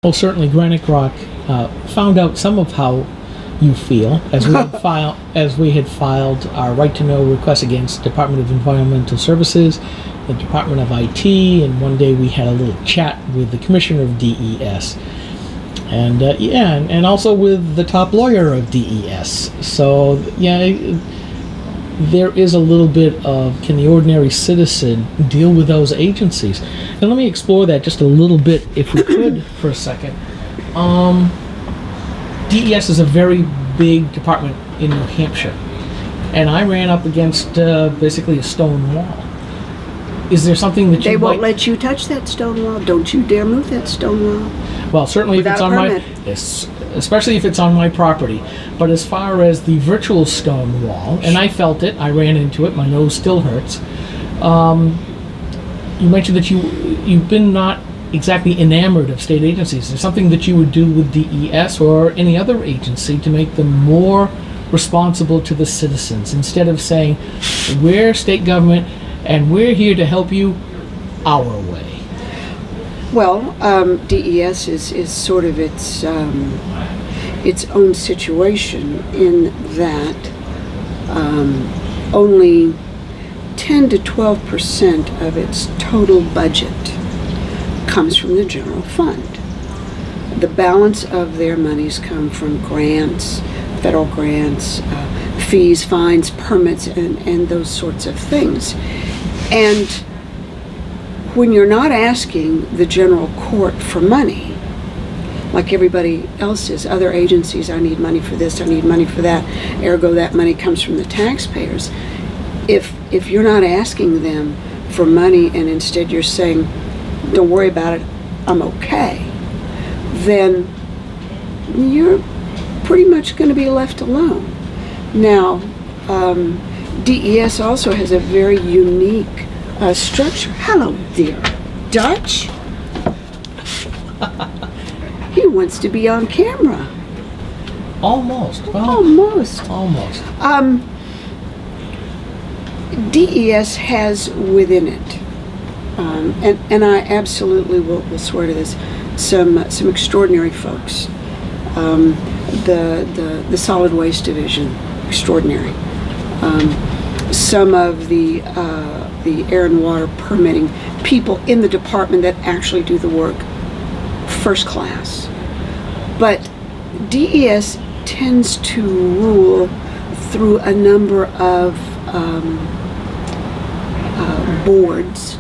Well, certainly GraniteGrok found out some of how you feel as we had filed our right to know request against Department of Environmental Services, the Department of IT, and one day we had a little chat with the Commissioner of DES, and and also with the top lawyer of DES. So there is a little bit of, can the ordinary citizen deal with those agencies? And let me explore that just a little bit, if we could, for a second. DES is a very big department in New Hampshire, and I ran up against basically a stone wall. Is there something that they won't let you touch that stone wall? Don't you dare move that stone wall. Well, certainly if it's on my, especially if it's on my property. But as far as the virtual stone wall, and I felt it, I ran into it, my nose still hurts. You mentioned that you've been not exactly enamored of state agencies. Is there something that you would do with DES or any other agency to make them more responsible to the citizens, instead of saying, we're state government and we're here to help you our way? Well, DES is sort of its own situation in that only 10 to 12% of its total budget comes from the general fund. The balance of their monies come from grants, federal grants, fees, fines, permits, and those sorts of things. And when you're not asking the general court for money, like everybody else is, other agencies, I need money for this, I need money for that, ergo that money comes from the taxpayers. If you're not asking them for money and instead you're saying, don't worry about it, I'm okay, then you're pretty much going to be left alone. Now, DES also has a very unique structure. Hello, dear Dutch. He wants to be on camera. Almost. Well, Almost. DES has within it, and I absolutely will swear to this, some extraordinary folks. The Solid Waste Division, extraordinary. Some of the air and water permitting people in the department that actually do the work, first class. But DES tends to rule through a number of boards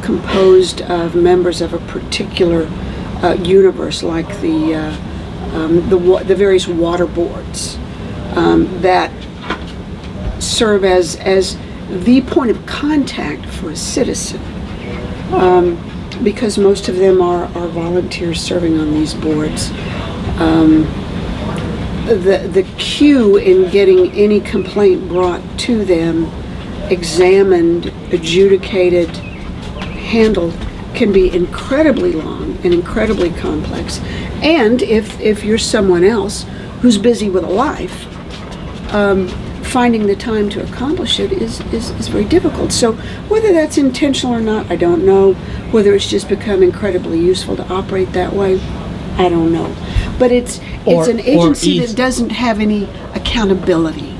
composed of members of a particular universe, like the various water boards that serve as the point of contact for a citizen, because most of them are volunteers serving on these boards. The queue in getting any complaint brought to them, examined, adjudicated, handled, can be incredibly long and incredibly complex. And if you're someone else who's busy with a life, finding the time to accomplish it is very difficult. So whether that's intentional or not, I don't know. Whether it's just become incredibly useful to operate that way, I don't know. But it's an agency that doesn't have any accountability.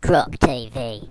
GrokTV.